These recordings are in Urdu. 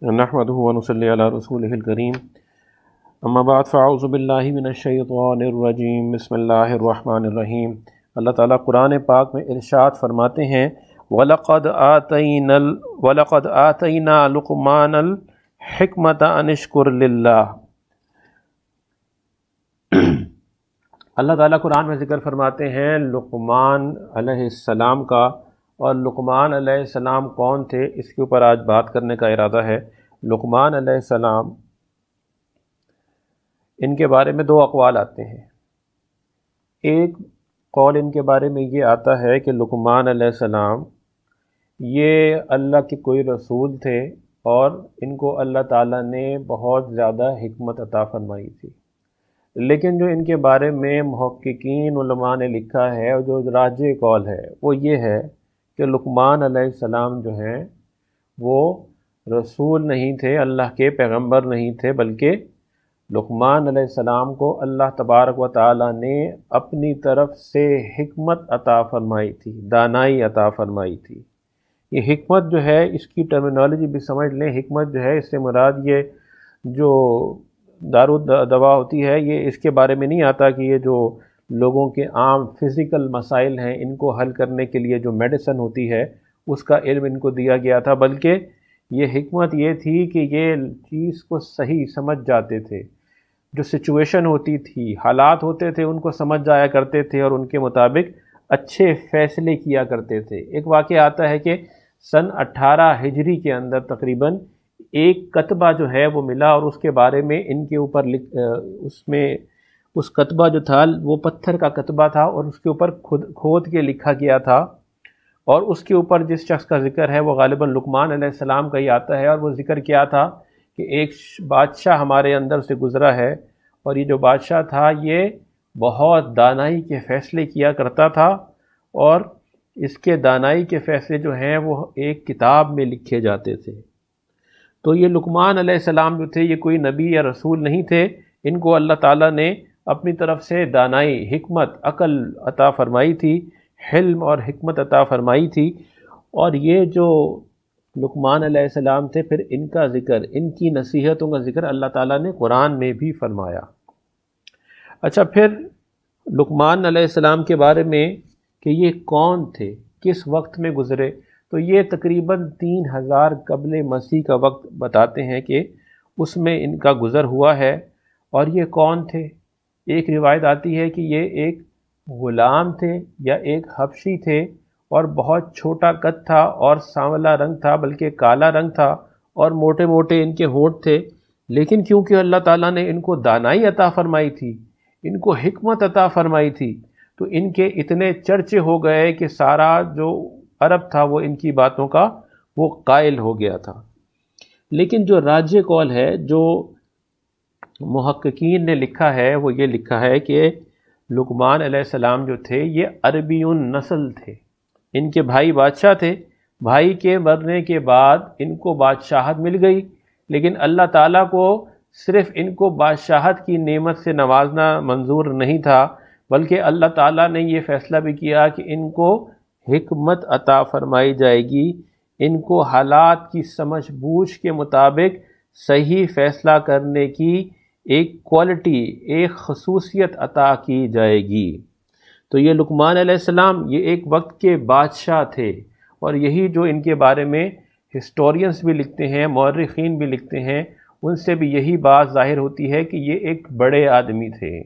نحمده ونصلي على رسوله الكريم اما بعد فاعوذ باللہ من الشیطان الرجیم بسم اللہ الرحمن الرحیم۔ اللہ تعالیٰ قرآن پاک میں ارشاد فرماتے ہیں وَلَقَدْ آتَيْنَا لُقْمَانَ الْحِكْمَةَ أَنِ اشْكُرْ لِلَّهِ۔ اللہ تعالیٰ قرآن میں ذکر فرماتے ہیں لقمان علیہ السلام کا، اور لقمان علیہ السلام کون تھے اس کے اوپر آج بات کرنے کا ارادہ ہے۔ لقمان علیہ السلام، ان کے بارے میں دو اقوال آتے ہیں۔ ایک قول ان کے بارے میں یہ آتا ہے کہ لقمان علیہ السلام یہ اللہ کے کوئی رسول تھے اور ان کو اللہ تعالیٰ نے بہت زیادہ حکمت عطا فرمائی تھی، لیکن جو ان کے بارے میں محققین علماء نے لکھا ہے اور جو راجح قول ہے وہ یہ ہے کہ لقمان علیہ السلام جو ہیں وہ رسول نہیں تھے، اللہ کے پیغمبر نہیں تھے، بلکہ لقمان علیہ السلام کو اللہ تبارک و تعالی نے اپنی طرف سے حکمت عطا فرمائی تھی، دانائی عطا فرمائی تھی۔ یہ حکمت جو ہے اس کی ٹرمینالوجی بھی سمجھ لیں، حکمت جو ہے اس سے مراد یہ جو دارو دوا ہوتی ہے، یہ اس کے بارے میں نہیں آتا کہ یہ جو لوگوں کے عام فزیکل مسائل ہیں ان کو حل کرنے کے لیے جو میڈیسن ہوتی ہے اس کا علم ان کو دیا گیا تھا، بلکہ یہ حکمت یہ تھی کہ یہ چیز کو صحیح سمجھ جاتے تھے، جو سچویشن ہوتی تھی، حالات ہوتے تھے، ان کو سمجھ جایا کرتے تھے اور ان کے مطابق اچھے فیصلے کیا کرتے تھے۔ ایک واقعہ آتا ہے کہ سن 18 ہجری کے اندر تقریباً ایک کتبہ جو ہے وہ ملا، اور اس کے بارے میں ان کے اوپر اس کتبہ جو تھا وہ پتھر کا کتبہ تھا، اور اس کے اوپر کھود کے لکھا گیا تھا، اور اس کے اوپر جس شخص کا ذکر ہے وہ غالباً لقمان علیہ السلام کا ہی آتا ہے، اور وہ ذکر کیا تھا کہ ایک بادشاہ ہمارے اندر سے گزرا ہے، اور یہ جو بادشاہ تھا یہ بہت دانائی کے فیصلے کیا کرتا تھا، اور اس کے دانائی کے فیصلے جو ہیں وہ ایک کتاب میں لکھے جاتے تھے۔ تو یہ لقمان علیہ السلام جو تھے یہ کوئی نبی یا رسول نہیں تھے، ان کو اللہ تعالیٰ نے اپنی طرف سے دانائی، حکمت، عقل عطا فرمائی تھی، حلم اور حکمت عطا فرمائی تھی۔ اور یہ جو لقمان علیہ السلام تھے، پھر ان کا ذکر، ان کی نصیحتوں کا ذکر اللہ تعالیٰ نے قرآن میں بھی فرمایا۔ اچھا، پھر لقمان علیہ السلام کے بارے میں کہ یہ کون تھے، کس وقت میں گزرے، تو یہ تقریباً 3000 قبل مسیح کا وقت بتاتے ہیں کہ اس میں ان کا گزر ہوا ہے۔ اور یہ کون تھے؟ ایک روایت آتی ہے کہ یہ ایک غلام تھے یا ایک حبشی تھے، اور بہت چھوٹا قد تھا اور سانولا رنگ تھا، بلکہ کالا رنگ تھا، اور موٹے موٹے ان کے ہونٹ تھے، لیکن کیونکہ اللہ تعالیٰ نے ان کو دانائی عطا فرمائی تھی، ان کو حکمت عطا فرمائی تھی، تو ان کے اتنے چرچے ہو گئے کہ سارا جو عرب تھا وہ ان کی باتوں کا وہ قائل ہو گیا تھا۔ لیکن جو راجح قول ہے، جو محققین نے لکھا ہے، وہ یہ لکھا ہے کہ لقمان علیہ السلام جو تھے یہ عربی نسل تھے، ان کے بھائی بادشاہ تھے، بھائی کے مرنے کے بعد ان کو بادشاہت مل گئی، لیکن اللہ تعالیٰ کو صرف ان کو بادشاہت کی نعمت سے نوازنا منظور نہیں تھا، بلکہ اللہ تعالیٰ نے یہ فیصلہ بھی کیا کہ ان کو حکمت عطا فرمائی جائے گی، ان کو حالات کی سمجھ بوجھ کے مطابق صحیح فیصلہ کرنے کی ایک کوالٹی، ایک خصوصیت عطا کی جائے گی۔ تو یہ لقمان علیہ السلام یہ ایک وقت کے بادشاہ تھے، اور یہی جو ان کے بارے میں ہسٹورینز بھی لکھتے ہیں، مورخین بھی لکھتے ہیں، ان سے بھی یہی بات ظاہر ہوتی ہے کہ یہ ایک بڑے آدمی تھے۔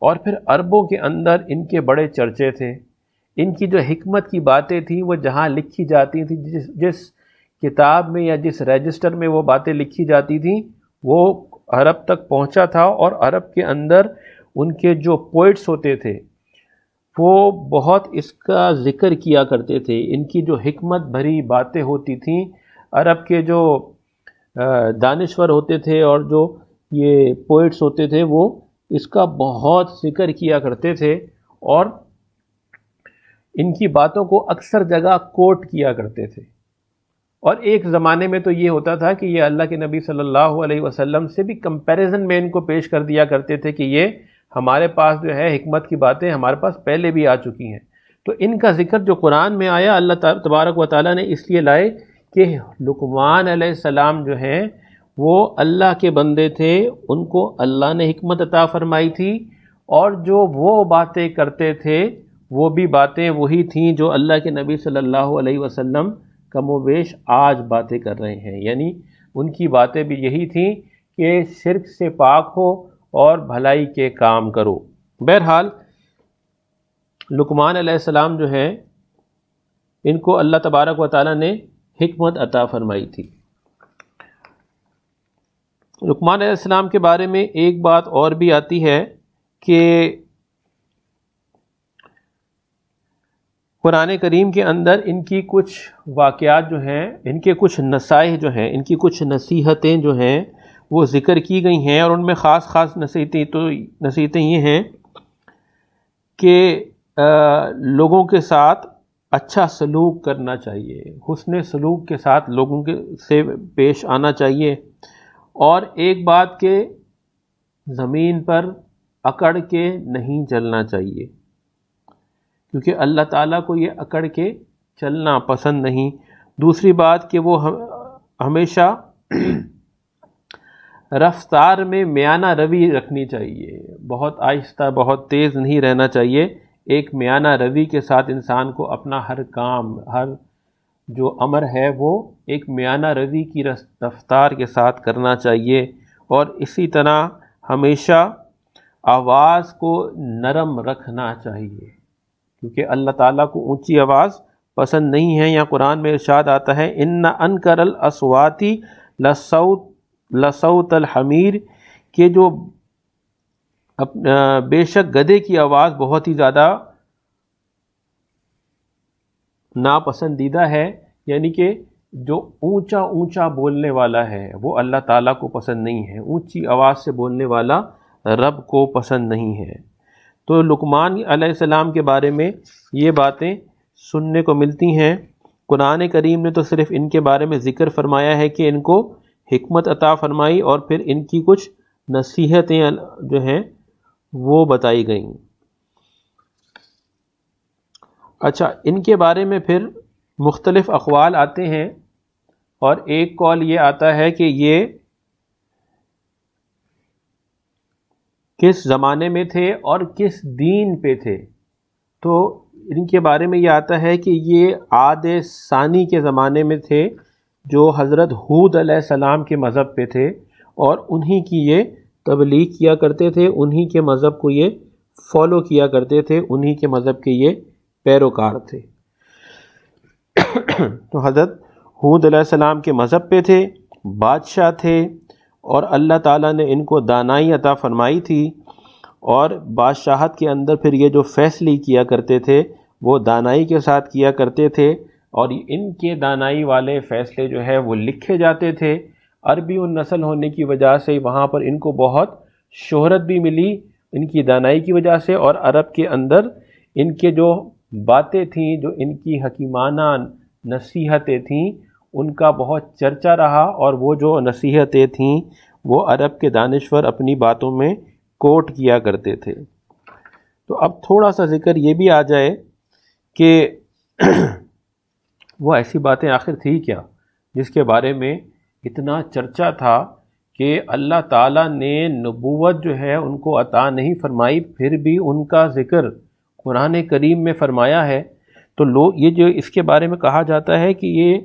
اور پھر عربوں کے اندر ان کے بڑے چرچے تھے، ان کی جو حکمت کی باتیں تھیں وہ جہاں لکھی جاتی تھیں، جس کتاب میں یا جس رجسٹر میں وہ باتیں لکھی جاتی تھیں وہ عرب تک پہنچا تھا، اور عرب کے اندر ان کے جو پوئٹس ہوتے تھے وہ بہت اس کا ذکر کیا کرتے تھے، ان کی جو حکمت بھری باتیں ہوتی تھیں، عرب کے جو دانشور ہوتے تھے اور جو یہ پوئٹس ہوتے تھے وہ اس کا بہت ذکر کیا کرتے تھے، اور ان کی باتوں کو اکثر جگہ کوٹ کیا کرتے تھے۔ اور ایک زمانے میں تو یہ ہوتا تھا کہ یہ اللہ کے نبی صلی اللہ علیہ وسلم سے بھی کمپیریزن میں ان کو پیش کر دیا کرتے تھے کہ یہ ہمارے پاس جو ہے حکمت کی باتیں ہمارے پاس پہلے بھی آ چکی ہیں۔ تو ان کا ذکر جو قرآن میں آیا، اللہ تبارک و تعالیٰ نے اس لیے لائے کہ لقمان علیہ السلام جو ہیں وہ اللہ کے بندے تھے، ان کو اللہ نے حکمت عطا فرمائی تھی، اور جو وہ باتیں کرتے تھے وہ بھی باتیں وہی تھیں جو اللہ کے نبی صلی اللہ علیہ وسلم کم و بیش آج باتیں کر رہے ہیں، یعنی ان کی باتیں بھی یہی تھیں کہ شرک سے پاک ہو اور بھلائی کے کام کرو۔ بہرحال لقمان علیہ السلام جو ہیں ان کو اللہ تبارک و تعالیٰ نے حکمت عطا فرمائی تھی۔ لقمان علیہ السلام کے بارے میں ایک بات اور بھی آتی ہے کہ قرآن کریم کے اندر ان کی کچھ واقعات جو ہیں، ان کے کچھ نصائح جو ہیں، ان کی کچھ نصیحتیں جو ہیں وہ ذکر کی گئی ہیں، اور ان میں خاص نصیحتیں یہ ہیں کہ لوگوں کے ساتھ اچھا سلوک کرنا چاہیے، حسن سلوک کے ساتھ لوگوں سے پیش آنا چاہیے، اور ایک بات کہ زمین پر اکڑ کے نہیں چلنا چاہیے، کیونکہ اللہ تعالیٰ کو یہ اکڑ کے چلنا پسند نہیں۔ دوسری بات کہ وہ ہمیشہ رفتار میں میانہ روی رکھنی چاہیے، بہت آہستہ بہت تیز نہیں رہنا چاہیے، ایک میانہ روی کے ساتھ انسان کو اپنا ہر کام، ہر جو امر ہے وہ ایک میانہ روی کی رفتار کے ساتھ کرنا چاہیے، اور اسی طرح ہمیشہ آواز کو نرم رکھنا چاہیے، کیونکہ اللہ تعالیٰ کو اونچی آواز پسند نہیں ہے۔ یا قرآن میں ارشاد آتا ہے ان انکر الاصوات لصوت الحمیر، کہ جو بے شک گدھے کی آواز بہت ہی زیادہ ناپسندیدہ ہے، یعنی کہ جو اونچا اونچا بولنے والا ہے وہ اللہ تعالیٰ کو پسند نہیں ہے، اونچی آواز سے بولنے والا رب کو پسند نہیں ہے۔ تو لقمان علیہ السلام کے بارے میں یہ باتیں سننے کو ملتی ہیں۔ قرآن کریم نے تو صرف ان کے بارے میں ذکر فرمایا ہے کہ ان کو حکمت عطا فرمائی، اور پھر ان کی کچھ نصیحتیں جو ہیں وہ بتائی گئیں۔ اچھا، ان کے بارے میں پھر مختلف اقوال آتے ہیں، اور ایک قول یہ آتا ہے کہ یہ کس زمانے میں تھے اور کس دین پہ تھے۔ تو ان کے بارے میں یہ آتا ہے کہ یہ عاد ثانی کے زمانے میں تھے، جو حضرت ہود علیہ السلام کے مذہب پہ تھے، اور انہی کی یہ تبلیغ کیا کرتے تھے، انہی کے مذہب کو یہ فالو کیا کرتے تھے، انہی کے مذہب کے یہ پیروکار تھے۔ تو حضرت ہود علیہ السلام کے مذہب پہ تھے، بادشاہ تھے، اور اللہ تعالیٰ نے ان کو دانائی عطا فرمائی تھی، اور بادشاہت کے اندر پھر یہ جو فیصلے کیا کرتے تھے وہ دانائی کے ساتھ کیا کرتے تھے، اور ان کے دانائی والے فیصلے جو ہے وہ لکھے جاتے تھے۔ عربی نسل ہونے کی وجہ سے وہاں پر ان کو بہت شہرت بھی ملی ان کی دانائی کی وجہ سے، اور عرب کے اندر ان کے جو باتیں تھیں، جو ان کی حکیمانہ نصیحتیں تھیں، ان کا بہت چرچا رہا، اور وہ جو نصیحتیں تھیں وہ عرب کے دانشور اپنی باتوں میں کوٹ کیا کرتے تھے۔ تو اب تھوڑا سا ذکر یہ بھی آ جائے کہ وہ ایسی باتیں آخر تھی کیا جس کے بارے میں اتنا چرچا تھا کہ اللہ تعالیٰ نے نبوت جو ہے ان کو عطا نہیں فرمائی، پھر بھی ان کا ذکر قرآن کریم میں فرمایا ہے۔ تو لوگ یہ جو اس کے بارے میں کہا جاتا ہے کہ یہ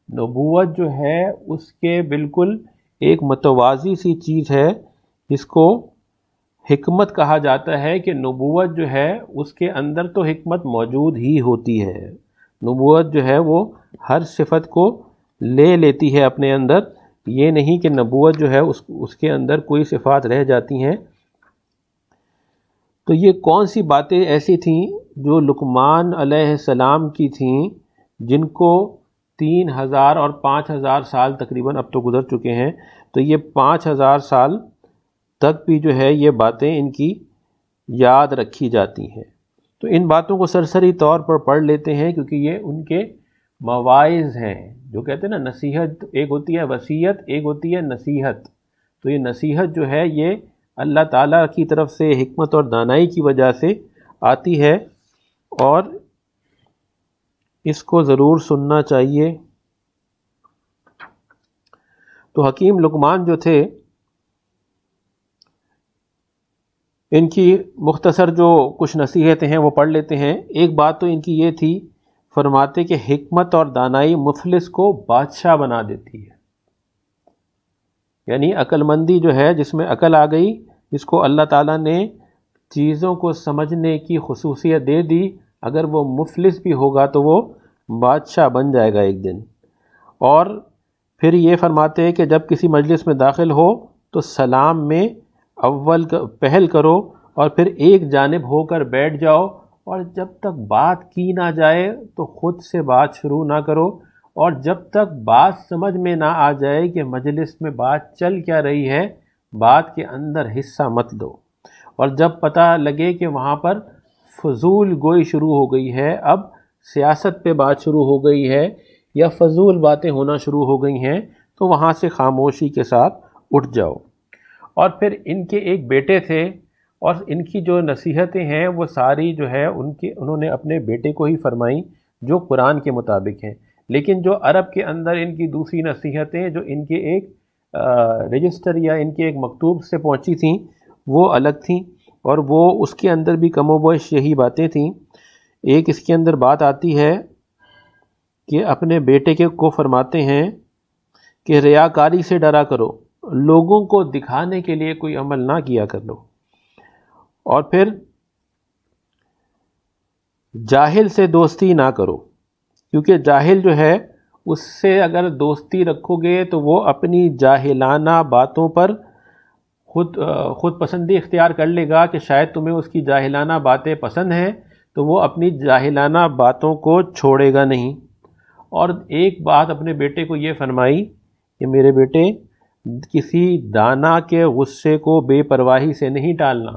نبوت جو ہے اس کے بالکل ایک متوازی سی چیز ہے، جس کو حکمت کہا جاتا ہے، کہ نبوت جو ہے اس کے اندر تو حکمت موجود ہی ہوتی ہے۔ نبوت جو ہے وہ ہر صفت کو لے لیتی ہے اپنے اندر، یہ نہیں کہ نبوت جو ہے اس کے اندر کوئی صفات رہ جاتی ہیں۔ تو یہ کون سی باتیں ایسی تھیں جو لقمان علیہ السلام کی تھیں، جن کو 3000 اور 5000 سال تقریباً اب تو گزر چکے ہیں، تو یہ 5000 سال تک بھی جو ہے یہ باتیں ان کی یاد رکھی جاتی ہیں۔ تو ان باتوں کو سرسری طور پر پڑھ لیتے ہیں، کیونکہ یہ ان کے مواعظ ہیں، جو کہتے ہیں نا نصیحت، ایک ہوتی ہے وصیت، ایک ہوتی ہے نصیحت۔ تو یہ نصیحت جو ہے یہ اللہ تعالیٰ کی طرف سے حکمت اور دانائی کی وجہ سے آتی ہے، اور اس کو ضرور سننا چاہیے۔ تو حکیم لقمان جو تھے، ان کی مختصر جو کچھ نصیحتیں ہیں وہ پڑھ لیتے ہیں۔ ایک بات تو ان کی یہ تھی، فرماتے کہ حکمت اور دانائی مفلس کو بادشاہ بنا دیتی ہے، یعنی عقل مندی جو ہے، جس میں عقل آ گئی، جس کو اللہ تعالیٰ نے چیزوں کو سمجھنے کی خصوصیت دے دی، اگر وہ مفلس بھی ہوگا تو وہ بادشاہ بن جائے گا ایک دن۔ اور پھر یہ فرماتے ہیں کہ جب کسی مجلس میں داخل ہو تو سلام میں اول پہل کرو اور پھر ایک جانب ہو کر بیٹھ جاؤ، اور جب تک بات کی نہ جائے تو خود سے بات شروع نہ کرو، اور جب تک بات سمجھ میں نہ آ جائے کہ مجلس میں بات چل کیا رہی ہے، بات کے اندر حصہ مت دو، اور جب پتہ لگے کہ وہاں پر فضول گوئی شروع ہو گئی ہے، اب سیاست پہ بات شروع ہو گئی ہے یا فضول باتیں ہونا شروع ہو گئی ہیں، تو وہاں سے خاموشی کے ساتھ اٹھ جاؤ۔ اور پھر ان کے ایک بیٹے تھے، اور ان کی جو نصیحتیں ہیں وہ ساری جو ہے انہوں نے اپنے بیٹے کو ہی فرمائیں، جو قرآن کے مطابق ہیں، لیکن جو عرب کے اندر ان کی دوسری نصیحتیں جو ان کے ایک رجسٹر یا ان کے ایک مکتوب سے پہنچی تھیں وہ الگ تھیں، اور وہ اس کے اندر بھی کم و بیش یہی باتیں تھیں۔ ایک اس کے اندر بات آتی ہے کہ اپنے بیٹے کو فرماتے ہیں کہ ریاکاری سے ڈرا کرو، لوگوں کو دکھانے کے لیے کوئی عمل نہ کیا کر لو، اور پھر جاہل سے دوستی نہ کرو، کیونکہ جاہل جو ہے اس سے اگر دوستی رکھو گے تو وہ اپنی جاہلانہ باتوں پر خود پسندی اختیار کر لے گا کہ شاید تمہیں اس کی جاہلانہ باتیں پسند ہیں، تو وہ اپنی جاہلانہ باتوں کو چھوڑے گا نہیں۔ اور ایک بات اپنے بیٹے کو یہ فرمائی کہ میرے بیٹے، کسی دانا کے غصے کو بے پرواہی سے نہیں ٹالنا۔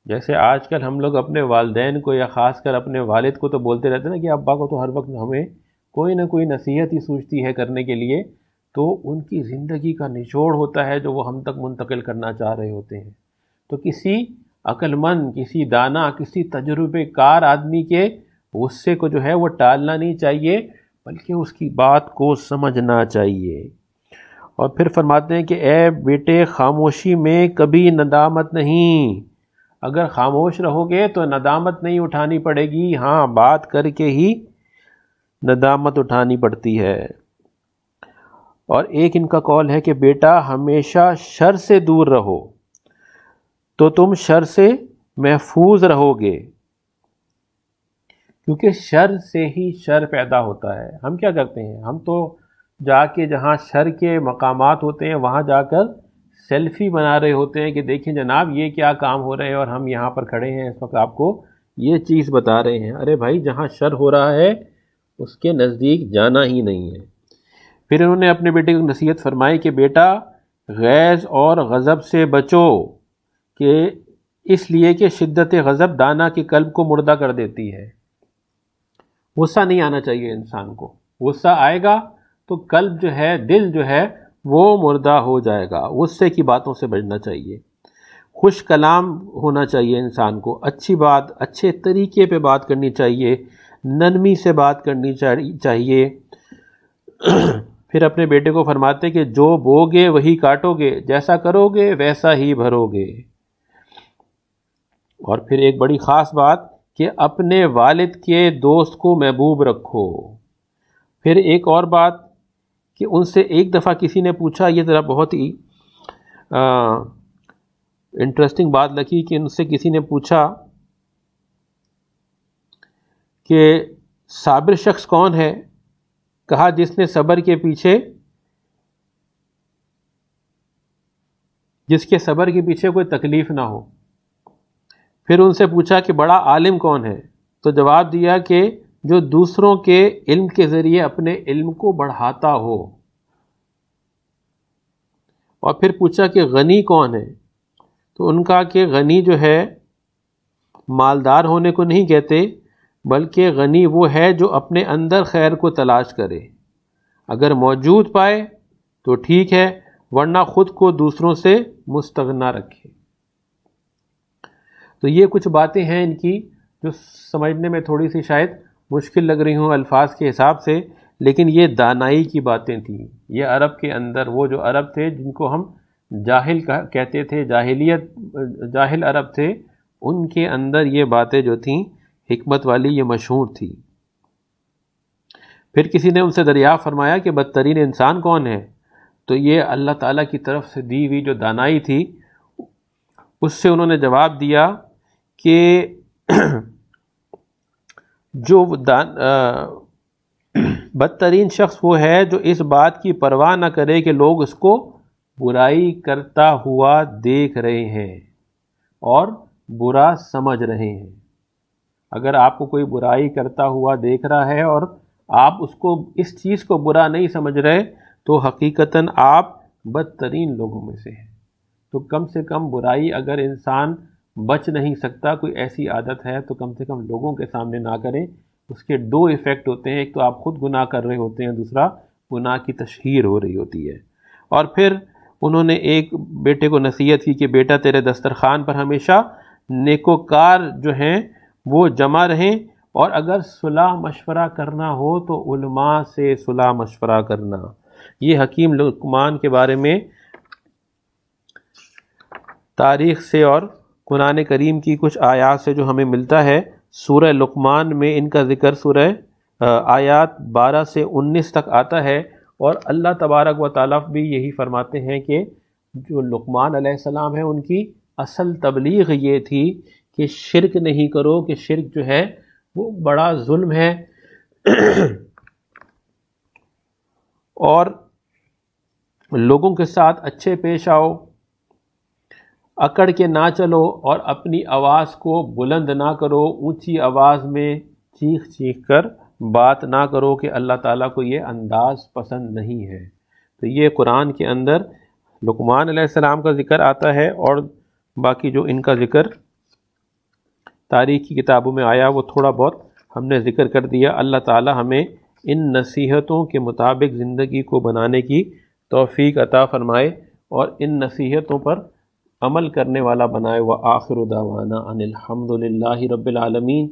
جیسے آج کل ہم لوگ اپنے والدین کو یا خاص کر اپنے والد کو تو بولتے رہتے ہیں نا کہ ابا کو تو ہر وقت ہمیں کوئی نہ کوئی نصیحت ہی سوچتی ہے کرنے کے لیے، تو ان کی زندگی کا نچوڑ ہوتا ہے جو وہ ہم تک منتقل کرنا چاہ رہے ہوتے ہیں۔ تو کسی عقل مند، کسی دانا، کسی تجربے کار آدمی کے غصے کو جو ہے وہ ٹالنا نہیں چاہیے، بلکہ اس کی بات کو سمجھنا چاہیے۔ اور پھر فرماتے ہیں کہ اے بیٹے، خاموشی میں کبھی ندامت نہیں، اگر خاموش رہو گے تو ندامت نہیں اٹھانی پڑے گی، ہاں بات کر کے ہی ندامت اٹھانی پڑتی ہے۔ اور ایک ان کا قول ہے کہ بیٹا، ہمیشہ شر سے دور رہو تو تم شر سے محفوظ رہو گے، کیونکہ شر سے ہی شر پیدا ہوتا ہے۔ ہم کیا کرتے ہیں، ہم تو جا کے جہاں شر کے مقامات ہوتے ہیں وہاں جا کر سیلفی بنا رہے ہوتے ہیں کہ دیکھیں جناب یہ کیا کام ہو رہے ہیں، اور ہم یہاں پر کھڑے ہیں اس وقت آپ کو یہ چیز بتا رہے ہیں۔ ارے بھائی، جہاں شر ہو رہا ہے اس کے نزدیک جانا ہی نہیں ہے۔ پھر انہوں نے اپنے بیٹے کو نصیحت فرمائی کہ بیٹا، غیظ اور غضب سے بچو، کہ اس لیے کہ شدت غضب دانا کے قلب کو مردہ کر دیتی ہے۔ غصہ نہیں آنا چاہیے انسان کو، غصہ آئے گا تو قلب جو ہے، دل جو ہے وہ مردہ ہو جائے گا۔ غصے کی باتوں سے بچنا چاہیے، خوش کلام ہونا چاہیے انسان کو، اچھی بات، اچھے طریقے پہ بات کرنی چاہیے، نرمی سے بات کرنی چاہیے۔ پھر اپنے بیٹے کو فرماتے کہ جو بوگے وہی کاٹو گے، جیسا کرو گے ویسا ہی بھرو گے۔ اور پھر ایک بڑی خاص بات کہ اپنے والد کے دوست کو محبوب رکھو۔ پھر ایک اور بات کہ ان سے ایک دفعہ کسی نے پوچھا، یہ ذرا بہت ہی انٹرسٹنگ بات لگی، کہ ان سے کسی نے پوچھا کہ صابر شخص کون ہے؟ کہا جس نے صبر کے پیچھے، جس کے صبر کے پیچھے کوئی تکلیف نہ ہو۔ پھر ان سے پوچھا کہ بڑا عالم کون ہے؟ تو جواب دیا کہ جو دوسروں کے علم کے ذریعے اپنے علم کو بڑھاتا ہو۔ اور پھر پوچھا کہ غنی کون ہے؟ تو ان کا کہ غنی جو ہے مالدار ہونے کو نہیں کہتے، بلکہ غنی وہ ہے جو اپنے اندر خیر کو تلاش کرے، اگر موجود پائے تو ٹھیک ہے، ورنہ خود کو دوسروں سے مستغنی رکھے۔ تو یہ کچھ باتیں ہیں ان کی جو سمجھنے میں تھوڑی سی شاید مشکل لگ رہی ہوں الفاظ کے حساب سے، لیکن یہ دانائی کی باتیں تھیں. یہ عرب کے اندر وہ جو عرب تھے جن کو ہم جاہل کہتے تھے، جاہل عرب تھے، ان کے اندر یہ باتیں جو تھیں حکمت والی یہ مشہور تھی. پھر کسی نے ان سے دریافت فرمایا کہ بدترین انسان کون ہے؟ تو یہ اللہ تعالیٰ کی طرف سے دی ہوئی جو دانائی تھی اس سے انہوں نے جواب دیا کہ جو بدترین شخص وہ ہے جو اس بات کی پرواہ نہ کرے کہ لوگ اس کو برائی کرتا ہوا دیکھ رہے ہیں اور برا سمجھ رہے ہیں. اگر آپ کو کوئی برائی کرتا ہوا دیکھ رہا ہے اور آپ اس کو اس چیز کو برا نہیں سمجھ رہے تو حقیقتاً آپ بدترین لوگوں میں سے ہیں. تو کم سے کم برائی اگر انسان بچ نہیں سکتا، کوئی ایسی عادت ہے تو کم سے کم لوگوں کے سامنے نہ کریں. اس کے دو ایفیکٹ ہوتے ہیں، ایک تو آپ خود گناہ کر رہے ہوتے ہیں، دوسرا گناہ کی تشہیر ہو رہی ہوتی ہے. اور پھر انہوں نے ایک بیٹے کو نصیحت کی کہ بیٹا تیرے دسترخوان پر ہمیشہ نیکوکار جو ہیں وہ جمع رہیں، اور اگر صلاح مشورہ کرنا ہو تو علماء سے صلاح مشورہ کرنا. یہ حکیم لقمان کے بارے میں تاریخ سے اور قرآن کریم کی کچھ آیات سے جو ہمیں ملتا ہے. سورہ لقمان میں ان کا ذکر سورہ آیات 12 سے 19 تک آتا ہے، اور اللہ تبارک و تعالیٰ بھی یہی فرماتے ہیں کہ جو لقمان علیہ السلام ہیں ان کی اصل تبلیغ یہ تھی کہ شرک نہیں کرو، کہ شرک جو ہے وہ بڑا ظلم ہے، اور لوگوں کے ساتھ اچھے پیش آؤ، اکڑ کے نہ چلو، اور اپنی آواز کو بلند نہ کرو، اونچی آواز میں چیخ چیخ کر بات نہ کرو، کہ اللہ تعالیٰ کو یہ انداز پسند نہیں ہے. تو یہ قرآن کے اندر لقمان علیہ السلام کا ذکر آتا ہے، اور باقی جو ان کا ذکر تاریخ کی کتابوں میں آیا وہ تھوڑا بہت ہم نے ذکر کر دیا. اللہ تعالیٰ ہمیں ان نصیحتوں کے مطابق زندگی کو بنانے کی توفیق عطا فرمائے اور ان نصیحتوں پر عمل کرنے والا بنائے. وآخر دعوانا ان الحمد للہ رب العالمین.